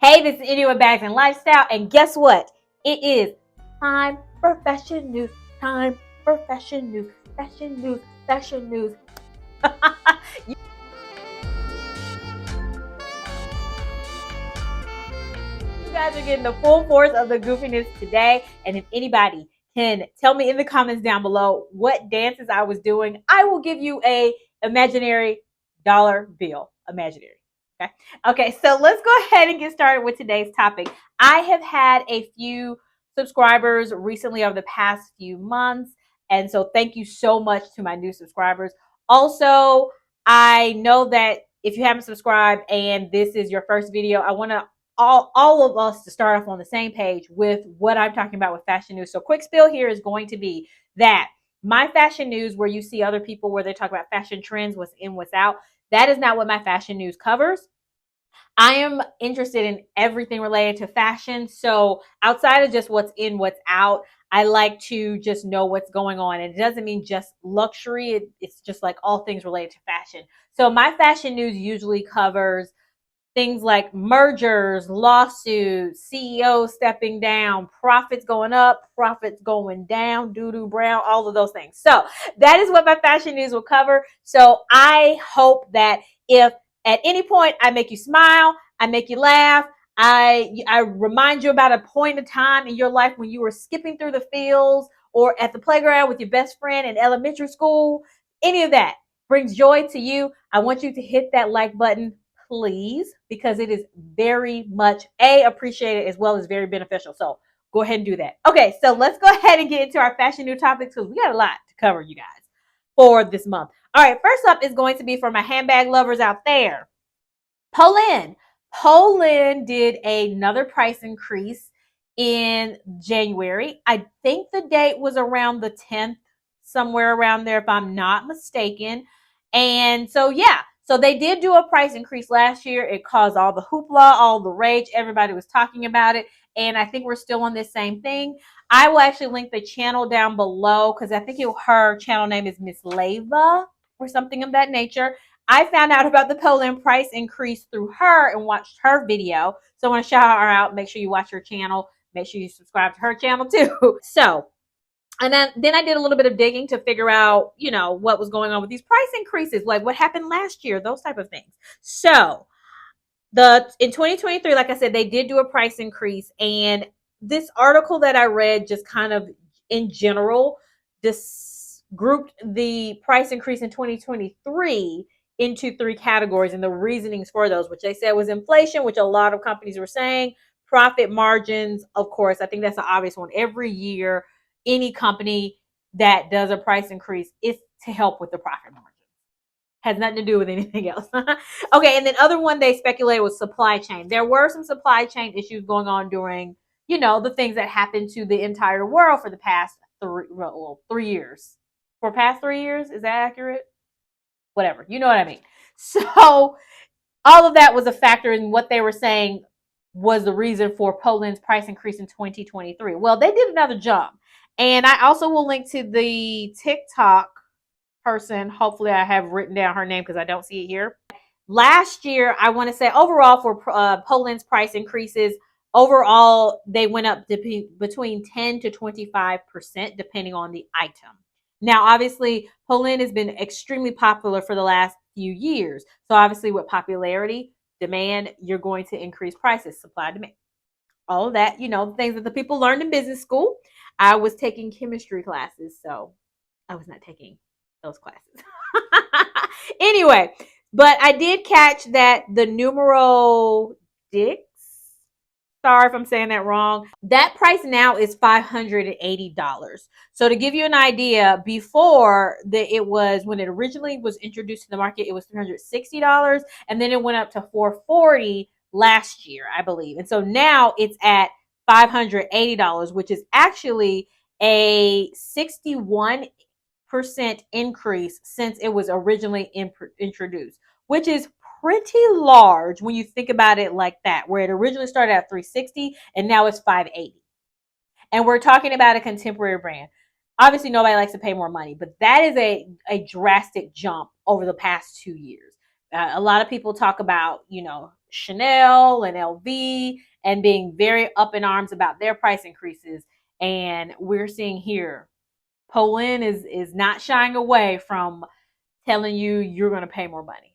Hey, this is India Bags and Lifestyle, and guess what? It is time for fashion news. Time for fashion news. Fashion news. Fashion news. You guys are getting the full force of the goofiness today, and if anybody can tell me in the comments down below what dances I was doing, I will give you a imaginary dollar bill. Imaginary. Okay. Okay, so let's go ahead and get started with today's topic. I have had a few subscribers recently over the past few months, and so thank you so much to my new subscribers. Also, I know that if you haven't subscribed and this is your first video, I want to all of us to start off on the same page with what I'm talking about with fashion news. So quick spill here is going to be that my fashion news, where you see other people where they talk about fashion trends, what's in, what's out, that is not what my fashion news covers. I am interested in everything related to fashion. So outside of just what's in, what's out, I like to just know what's going on. And it doesn't mean just luxury. It's just like all things related to fashion. So my fashion news usually covers things like mergers, lawsuits, CEOs stepping down, profits going up, profits going down, doo-doo brown, all of those things. So that is what my fashion news will cover. So I hope that if at any point I make you smile, I make you laugh, I remind you about a point of time in your life when you were skipping through the fields or at the playground with your best friend in elementary school, any of that brings joy to you, I want you to hit that like button, please, because it is very much appreciated as well as very beneficial. So go ahead and do that. Okay, so let's go ahead and get into our fashion new topics because we got a lot to cover, you guys, for this month. All right, first up is going to be for my handbag lovers out there. Polene. Polene did another price increase in January. I think the date was around the 10th, somewhere around there, if I'm not mistaken. And so, yeah, so they did do a price increase last year. It caused all the hoopla, all the rage. Everybody was talking about it. And I think we're still on this same thing. I will actually link the channel down below because I think her channel name is Miss Leva or something of that nature. I found out about the Polene price increase through her and watched her video. So I want to shout her out. Make sure you watch her channel. Make sure you subscribe to her channel too. So, and then I did a little bit of digging to figure out, what was going on with these price increases, like what happened last year, those type of things. So in 2023, like I said, they did do a price increase. And this article that I read just kind of in general, this grouped the price increase in 2023 into three categories and the reasonings for those, which they said was inflation, which a lot of companies were saying, profit margins, of course. I think that's an obvious one. Every year, any company that does a price increase is to help with the profit margin. Has nothing to do with anything else. Okay, and then other one they speculated was supply chain. There were some supply chain issues going on during, the things that happened to the entire world for the past 3 years. For past 3 years, is that accurate? Whatever, you know what I mean. So all of that was a factor in what they were saying was the reason for Poland's price increase in 2023. Well, they did another jump. And I also will link to the TikTok person. Hopefully I have written down her name because I don't see it here. Last year, I want to say overall for Poland's price increases, overall they went up between 10 to 25% depending on the item. Now, obviously, Polene has been extremely popular for the last few years. So obviously with popularity, demand, you're going to increase prices, supply, demand. All of that, things that the people learned in business school. I was taking chemistry classes, so I was not taking those classes. Anyway, but I did catch that the numero Dix, sorry if I'm saying that wrong, that price now is $580. So to give you an idea, before when it originally was introduced to the market, it was $360, and then it went up to $440 last year, I believe. And so now it's at $580, which is actually a 61% increase since it was originally introduced, which is pretty large when you think about it like that, where it originally started at $360 and now it's $580. And we're talking about a contemporary brand. Obviously, nobody likes to pay more money, but that is a drastic jump over the past 2 years. A lot of people talk about, Chanel and LV and being very up in arms about their price increases. And we're seeing here, Polene is not shying away from telling you you're going to pay more money.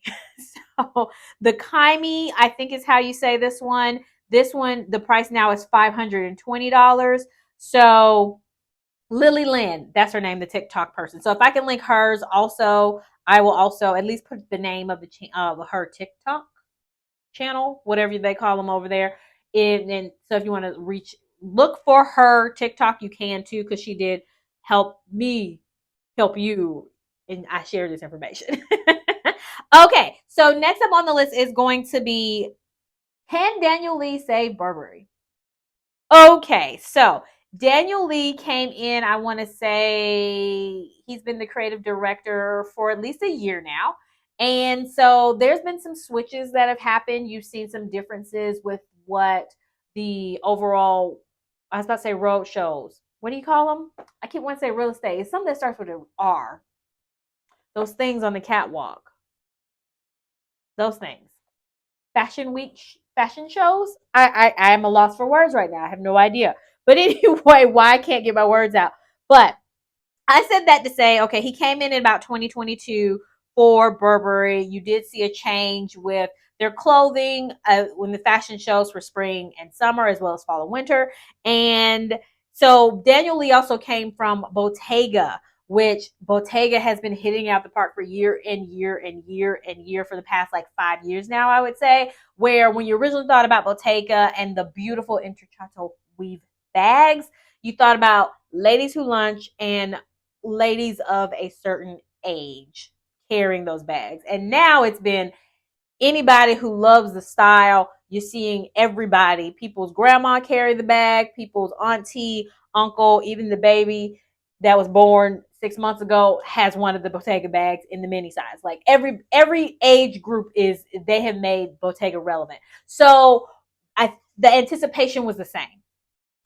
So the Kaimi, I think is how you say this one. This one, the price now is $520. So Lily Lynn, that's her name, the TikTok person. So if I can link hers also, I will also at least put the name of her TikTok channel, whatever they call them over there. And so if you want to look for her TikTok, you can too, because she did help me help you, and I share this information. Okay, so next up on the list is going to be, can Daniel Lee save Burberry? Okay, so Daniel Lee came in, I want to say he's been the creative director for at least a year now. And so there's been some switches that have happened. You've seen some differences with what the overall, I was about to say road shows. What do you call them? I keep wanting to say real estate. It's something that starts with an R. Those things on the catwalk. Those things. Fashion week, fashion shows. I am a loss for words right now. I have no idea. But anyway, why I can't get my words out. But I said that to say, okay, he came in about 2022 for Burberry. You did see a change with their clothing when the fashion shows for spring and summer, as well as fall and winter. And so Daniel Lee also came from Bottega, which Bottega has been hitting out the park for year and year and year and year for the past like 5 years now, I would say, where when you originally thought about Bottega and the beautiful intrecciato weave bags, you thought about ladies who lunch and ladies of a certain age carrying those bags. And now it's been anybody who loves the style. You're seeing everybody, people's grandma carry the bag, people's auntie, uncle, even the baby that was born 6 months ago has one of the Bottega bags in the mini size. Like every age group they have made Bottega relevant. So the anticipation was the same.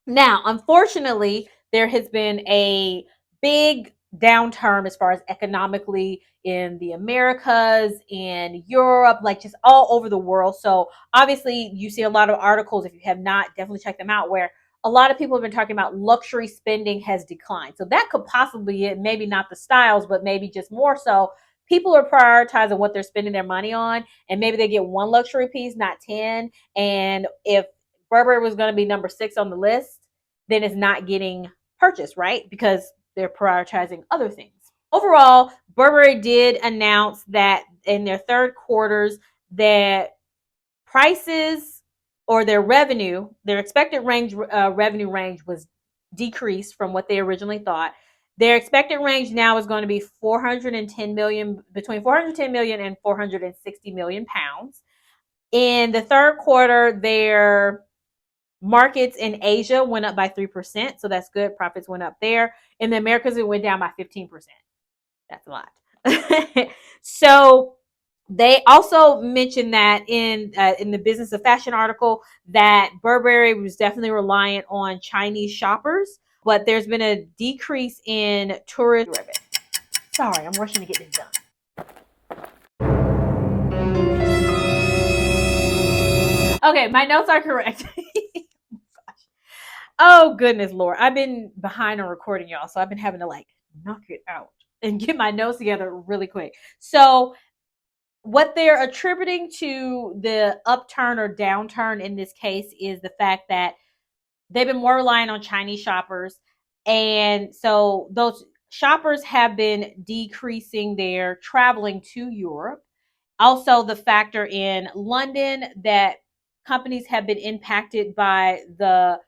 Now, unfortunately, there has been a big downturn as far as economically in the Americas, in Europe, like just all over the world. So obviously you see a lot of articles, if you have not, definitely check them out, where a lot of people have been talking about luxury spending has declined. So that could possibly be it, maybe not the styles, but maybe just more so people are prioritizing what they're spending their money on, and maybe they get one luxury piece, not 10. And if Burberry was going to be number 6 on the list, then it's not getting purchased, right? Because they're prioritizing other things. Overall, Burberry did announce that in their third quarters that prices or their revenue, their expected revenue range was decreased from what they originally thought. Their expected range now is going to be 410 million, between 410 million and 460 million pounds. In the third quarter, their markets in Asia went up by 3%, so that's good. Profits went up there. In the Americas, it went down by 15%. That's a lot. So they also mentioned that in the Business of Fashion article that Burberry was definitely reliant on Chinese shoppers, but there's been a decrease in tourist. Sorry, I'm rushing to get this done. Okay, my notes are correct. Oh goodness, Lord. I've been behind on recording, y'all, so I've been having to like knock it out and get my notes together really quick. So what they're attributing to the upturn or downturn in this case is the fact that they've been more reliant on Chinese shoppers. And so those shoppers have been decreasing their traveling to Europe. Also, the factor in London that companies have been impacted by the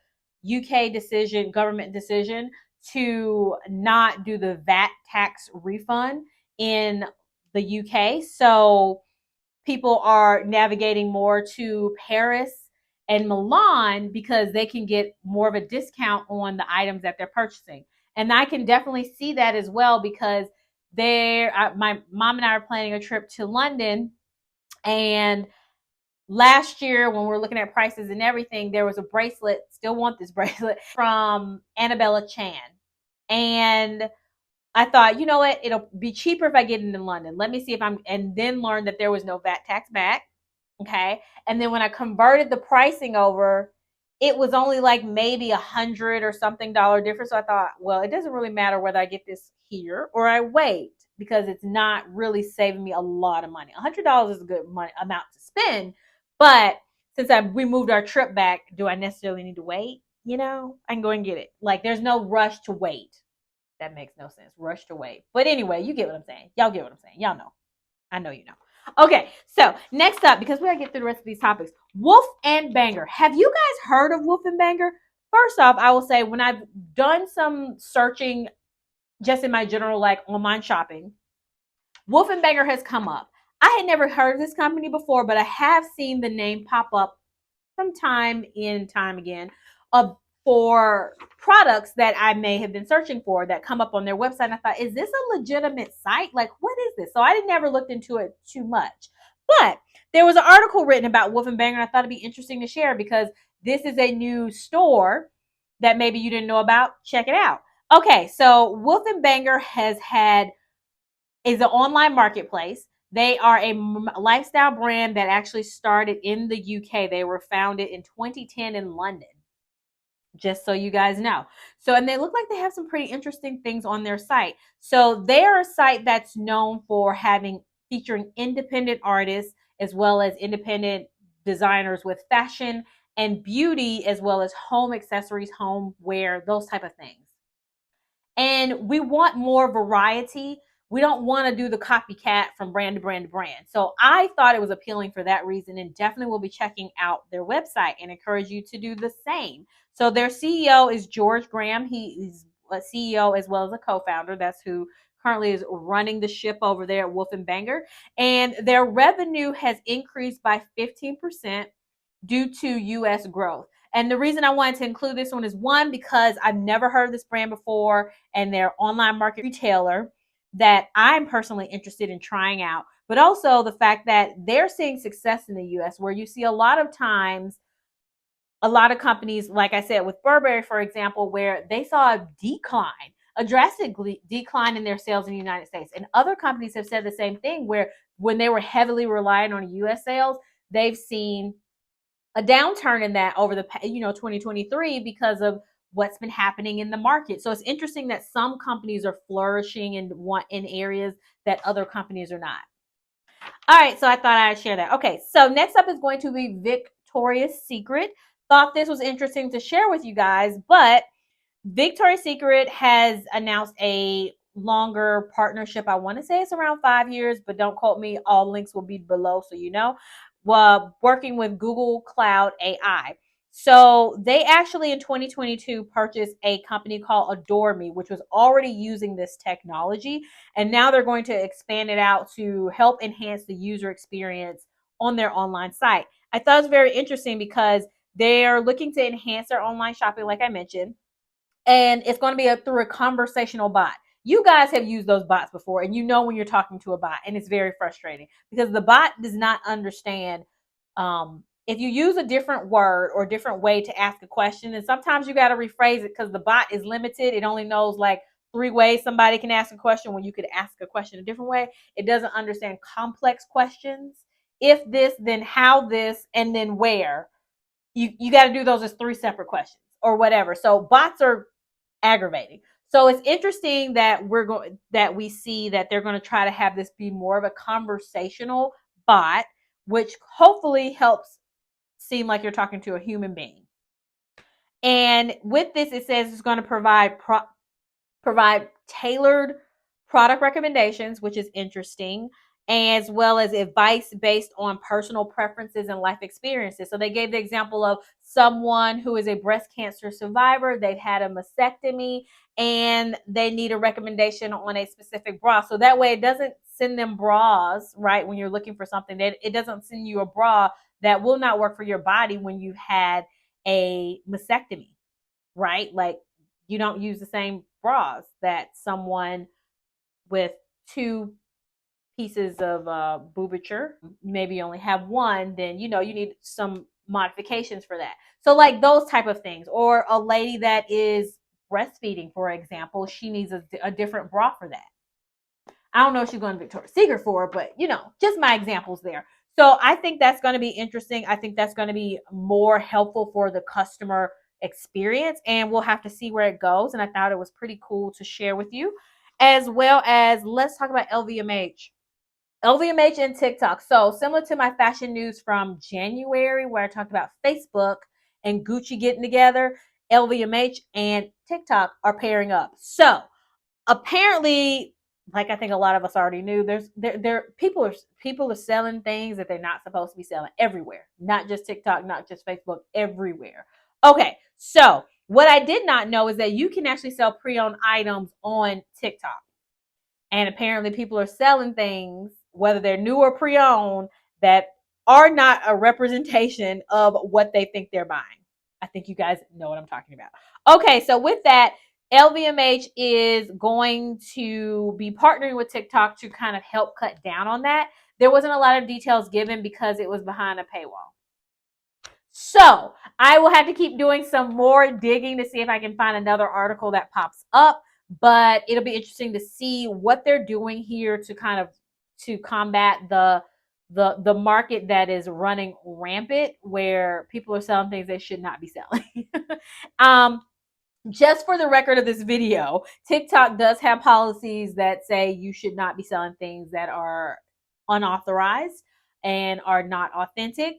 UK decision, government decision to not do the VAT tax refund in the UK. So people are navigating more to Paris and Milan because they can get more of a discount on the items that they're purchasing. And I can definitely see that as well because my mom and I are planning a trip to London, and last year when we were looking at prices and everything, there was a bracelet, still want this bracelet, from Annabella Chan. And I thought, you know what, it'll be cheaper if I get it in London. Let me see if and then learned that there was no VAT tax back. Okay. And then when I converted the pricing over, it was only like maybe 100 or something dollar difference. So I thought, well, it doesn't really matter whether I get this here or I wait because it's not really saving me a lot of money. $100 is a good amount to spend. But since we moved our trip back, do I necessarily need to wait? You know, I can go and get it. Like there's no rush to wait. That makes no sense. Rush to wait. But anyway, you get what I'm saying. Y'all get what I'm saying. Y'all know. I know you know. Okay, so next up, because we gotta get through the rest of these topics, Wolf and Banger. Have you guys heard of Wolf and Banger? First off, I will say when I've done some searching just in my general like online shopping, Wolf and Banger has come up. I had never heard of this company before, but I have seen the name pop up from time in time again for products that I may have been searching for that come up on their website. And I thought, is this a legitimate site? Like, what is this? So I never looked into it too much. But there was an article written about Wolf and Banger, and I thought it'd be interesting to share because this is a new store that maybe you didn't know about. Check it out. Okay, so Wolf and Banger is an online marketplace. They are a lifestyle brand that actually started in the UK. They were founded in 2010 in London, just so you guys know. So, and they look like they have some pretty interesting things on their site. So they're a site that's known for featuring independent artists as well as independent designers with fashion and beauty, as well as home accessories, home wear, those type of things. And we want more variety. We don't want to do the copycat from brand to brand to brand. So I thought it was appealing for that reason, and definitely will be checking out their website and encourage you to do the same. So their CEO is George Graham. He is a CEO as well as a co-founder. That's who currently is running the ship over there at Wolf and Banger. And their revenue has increased by 15% due to US growth. And the reason I wanted to include this one is one, because I've never heard of this brand before and their online market retailer that I'm personally interested in trying out, but also the fact that they're seeing success in the US where you see a lot of times, a lot of companies, like I said, with Burberry, for example, where they saw a drastic decline in their sales in the United States. And other companies have said the same thing where when they were heavily reliant on US sales, they've seen a downturn in that over the 2023 because of what's been happening in the market. So it's interesting that some companies are flourishing in areas that other companies are not. All right, so I thought I'd share that. Okay, so next up is going to be Victoria's Secret. Thought this was interesting to share with you guys, but Victoria's Secret has announced a longer partnership. I want to say it's around 5 years, but don't quote me. All links will be below so you know. Working with Google Cloud AI. So they actually in 2022 purchased a company called Adore Me, which was already using this technology. And now they're going to expand it out to help enhance the user experience on their online site. I thought it was very interesting because they're looking to enhance their online shopping, like I mentioned, and it's going to be through a conversational bot. You guys have used those bots before, and you know when you're talking to a bot, and it's very frustrating because the bot does not understand. If you use a different word or different way to ask a question, and sometimes you got to rephrase it because the bot is limited. It only knows like 3 ways somebody can ask a question when you could ask a question a different way. It doesn't understand complex questions. If this, then how this, and then where. You got to do those as 3 separate questions or whatever. So bots are aggravating. So it's interesting that we see that they're going to try to have this be more of a conversational bot, which hopefully helps seem like you're talking to a human being. And with this, it says it's going to provide tailored product recommendations, which is interesting, as well as advice based on personal preferences and life experiences. So they gave the example of someone who is a breast cancer survivor. They've had a mastectomy and they need a recommendation on a specific bra. So that way it doesn't send them bras, right? When you're looking for something, it doesn't send you a bra that will not work for your body when you've had a mastectomy, right? Like you don't use the same bras that someone with 2 pieces of boobature, maybe you only have 1, then you need some modifications for that. So like those type of things, or a lady that is breastfeeding, for example, she needs a different bra for that. I don't know if she's going to Victoria's Secret for it, but just my examples there. So I think that's going to be interesting. I think that's going to be more helpful for the customer experience, and we'll have to see where it goes. And I thought it was pretty cool to share with you, as well as let's talk about LVMH. LVMH and TikTok. So similar to my fashion news from January, where I talked about Facebook and Gucci getting together, LVMH and TikTok are pairing up. So apparently, like I think a lot of us already knew, there people are selling things that they're not supposed to be selling everywhere, not just TikTok, not just Facebook, everywhere. Okay, so what I did not know is that you can actually sell pre-owned items on TikTok. And apparently, people are selling things, whether they're new or pre owned, that are not a representation of what they think they're buying. I think you guys know what I'm talking about. Okay, so with that, LVMH is going to be partnering with TikTok to kind of help cut down on that. There wasn't a lot of details given because it was behind a paywall. So I will have to keep doing some more digging to see if I can find another article that pops up. But it'll be interesting to see what they're doing here to kind of to combat the market that is running rampant, where people are selling things they should not be selling. um, just for the record of this video, TikTok does have policies that say you should not be selling things that are unauthorized and are not authentic.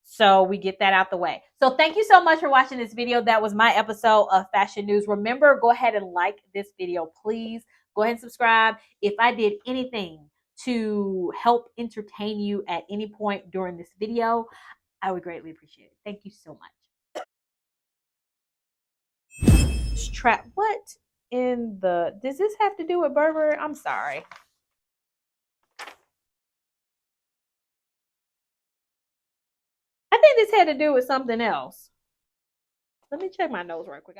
So we get that out the way. So thank you so much for watching this video. That was my episode of Fashion News. Remember, go ahead and like this video, please. Go ahead and subscribe. If I did anything to help entertain you at any point during this video, I would greatly appreciate it. Thank you so much. Strap. What in the does this have to do with Burberry? I'm sorry. I think this had to do with something else. Let me check my notes right quick.